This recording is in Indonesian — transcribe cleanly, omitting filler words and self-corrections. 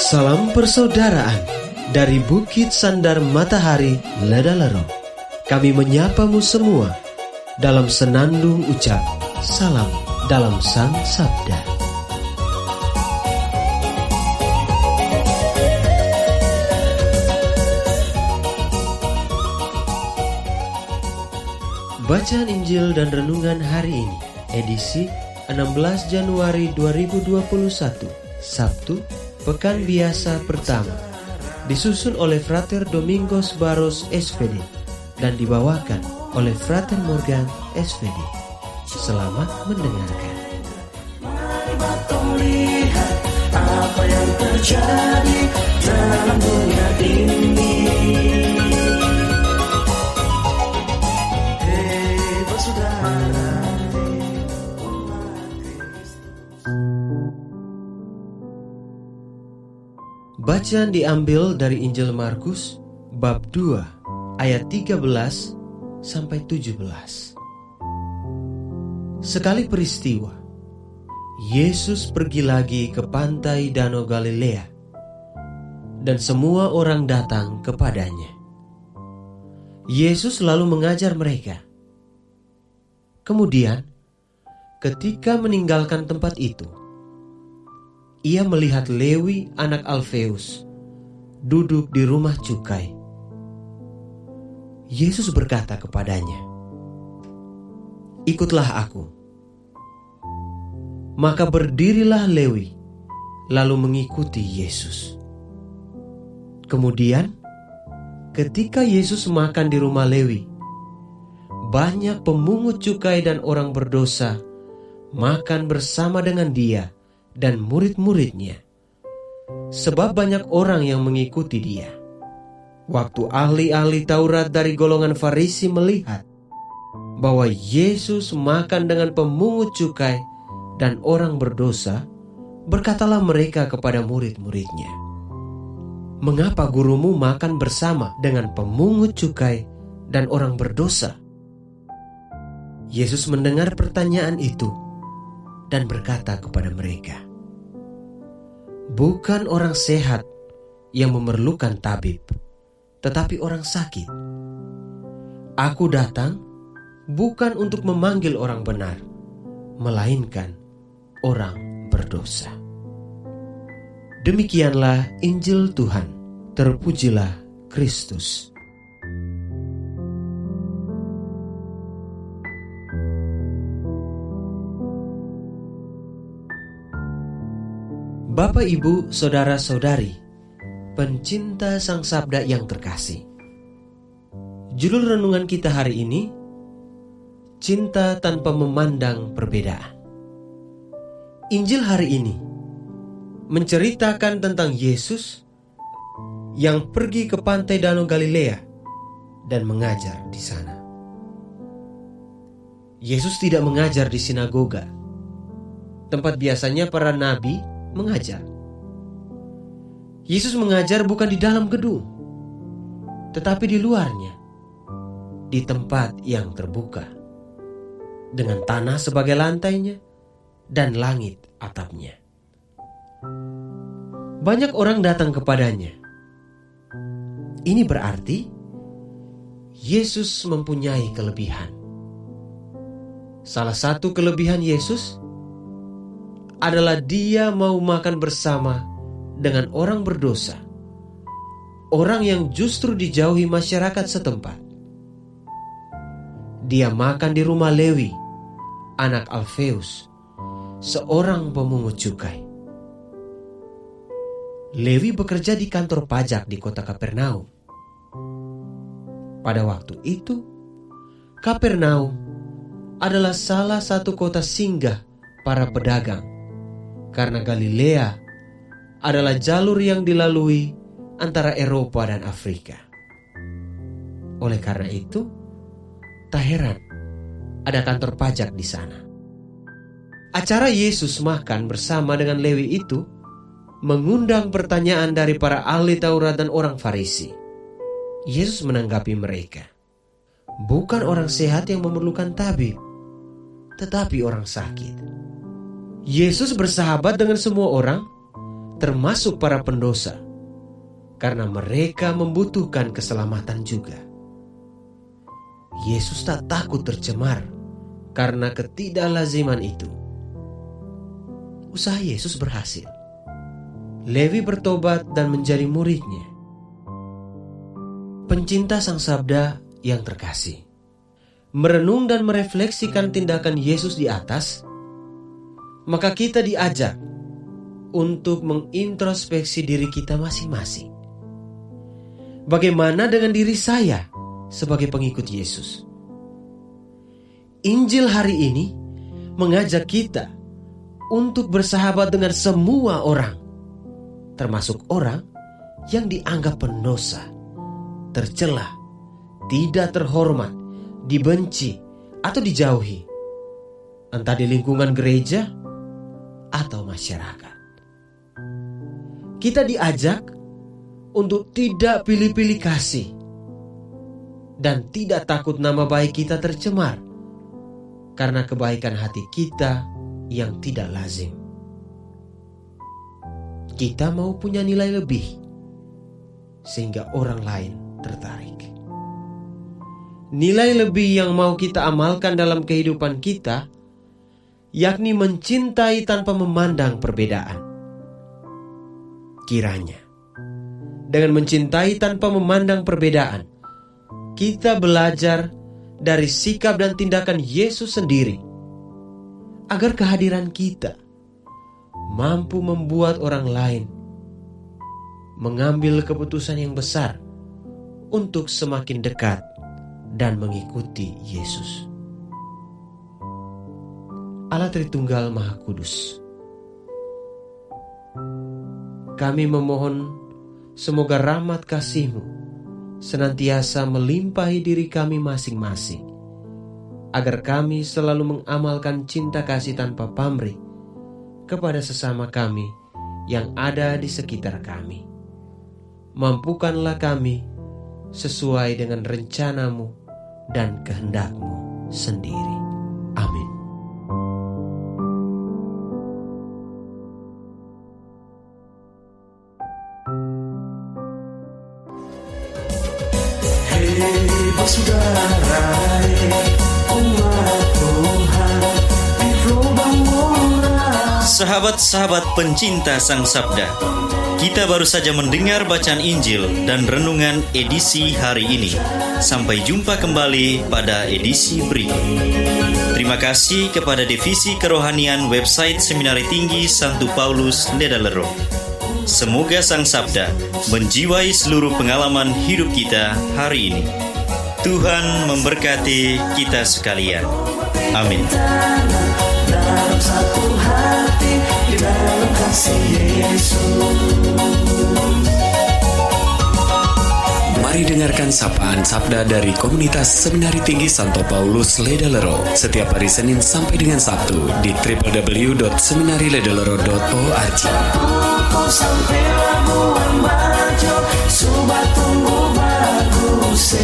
Salam persaudaraan dari Bukit Sandar Matahari Ledalero. Kami menyapamu semua dalam senandung ucap salam dalam Sang Sabda. Bacaan Injil dan Renungan hari ini, edisi 16 Januari 2021, Sabtu, Pekan Biasa Pertama, disusun oleh Frater Domingos Barros SVD dan dibawakan oleh Frater Morgan SVD. Selamat mendengarkan. Mari batang lihat apa yang terjadi dalam dunia ini. Hei bersaudara. Bacaan diambil dari Injil Markus bab 2 ayat 13 sampai 17. Sekali peristiwa, Yesus pergi lagi ke pantai Danau Galilea dan semua orang datang kepadanya. Yesus lalu mengajar mereka. Kemudian, ketika meninggalkan tempat itu, ia melihat Lewi anak Alfeus duduk di rumah cukai. Yesus berkata kepadanya, "Ikutlah aku." Maka berdirilah Lewi, lalu mengikuti Yesus. Kemudian, ketika Yesus makan di rumah Lewi, banyak pemungut cukai dan orang berdosa makan bersama dengan dia dan murid-muridnya, sebab banyak orang yang mengikuti dia. Waktu ahli-ahli Taurat dari golongan Farisi melihat bahwa Yesus makan dengan pemungut cukai dan orang berdosa, berkatalah mereka kepada murid-muridnya, "Mengapa gurumu makan bersama dengan pemungut cukai dan orang berdosa?" Yesus mendengar pertanyaan itu dan berkata kepada mereka, "Bukan orang sehat yang memerlukan tabib, tetapi orang sakit. Aku datang bukan untuk memanggil orang benar, melainkan orang berdosa." Demikianlah Injil Tuhan. Terpujilah Kristus. Bapak, Ibu, Saudara-saudari, pencinta Sang Sabda yang terkasih. Judul renungan kita hari ini, Cinta Tanpa Memandang Perbedaan. Injil hari ini menceritakan tentang Yesus yang pergi ke pantai Danau Galilea dan mengajar di sana. Yesus tidak mengajar di sinagoga, tempat biasanya para nabi mengajar. Yesus mengajar bukan di dalam gedung, tetapi di luarnya, di tempat yang terbuka, dengan tanah sebagai lantainya dan langit atapnya. Banyak orang datang kepadanya. Ini berarti Yesus mempunyai kelebihan. Salah satu kelebihan Yesus adalah dia mau makan bersama dengan orang berdosa, orang yang justru dijauhi masyarakat setempat. Dia makan di rumah Lewi, anak Alfeus, seorang pemungut cukai. Lewi bekerja di kantor pajak di kota Kapernaum. Pada waktu itu, Kapernaum adalah salah satu kota singgah para pedagang, karena Galilea adalah jalur yang dilalui antara Eropa dan Afrika. Oleh karena itu, tak heran ada kantor pajak di sana. Acara Yesus makan bersama dengan Lewi itu mengundang pertanyaan dari para ahli Taurat dan orang Farisi. Yesus menanggapi mereka, "Bukan orang sehat yang memerlukan tabib, tetapi orang sakit." Yesus bersahabat dengan semua orang, termasuk para pendosa, karena mereka membutuhkan keselamatan juga. Yesus tak takut tercemar karena ketidaklaziman itu. Usaha Yesus berhasil. Lewi bertobat dan menjadi muridnya. Pencinta Sang Sabda yang terkasih, merenung dan merefleksikan tindakan Yesus di atas, maka kita diajak untuk mengintrospeksi diri kita masing-masing. Bagaimana dengan diri saya sebagai pengikut Yesus? Injil hari ini mengajak kita untuk bersahabat dengan semua orang, termasuk orang yang dianggap pendosa, tercela, tidak terhormat, dibenci, atau dijauhi, entah di lingkungan gereja atau masyarakat. Kita diajak untuk tidak pilih-pilih kasih dan tidak takut nama baik kita tercemar karena kebaikan hati kita yang tidak lazim. Kita mau punya nilai lebih sehingga orang lain tertarik. Nilai lebih yang mau kita amalkan dalam kehidupan kita, yakni mencintai tanpa memandang perbedaan. Kiranya dengan mencintai tanpa memandang perbedaan, kita belajar dari sikap dan tindakan Yesus sendiri, agar kehadiran kita mampu membuat orang lain mengambil keputusan yang besar untuk semakin dekat dan mengikuti Yesus. Allah Tritunggal Maha Kudus, kami memohon semoga rahmat kasih-Mu senantiasa melimpahi diri kami masing-masing, agar kami selalu mengamalkan cinta kasih tanpa pamrih kepada sesama kami yang ada di sekitar kami. Mampukanlah kami sesuai dengan rencana-Mu dan kehendak-Mu sendiri. Amin. Hei saudara, umat Tuhan di lubang murah. Sahabat-sahabat pencinta Sang Sabda, kita baru saja mendengar bacaan Injil dan renungan edisi hari ini. Sampai jumpa kembali pada edisi berikut. Terima kasih kepada Divisi Kerohanian website Seminari Tinggi Santo Paulus Ledalero. Semoga Sang Sabda menjiwai seluruh pengalaman hidup kita hari ini. Tuhan memberkati kita sekalian. Amin. Dalam satu hati, di dalam kasih Yesus. Mari dengarkan sapaan sabda dari komunitas Seminari Tinggi Santo Paulus Ledalero setiap hari Senin sampai dengan Sabtu di www.seminariledalero.org. Tunggu sampai Labuan Bajo, Subat tunggu bagus.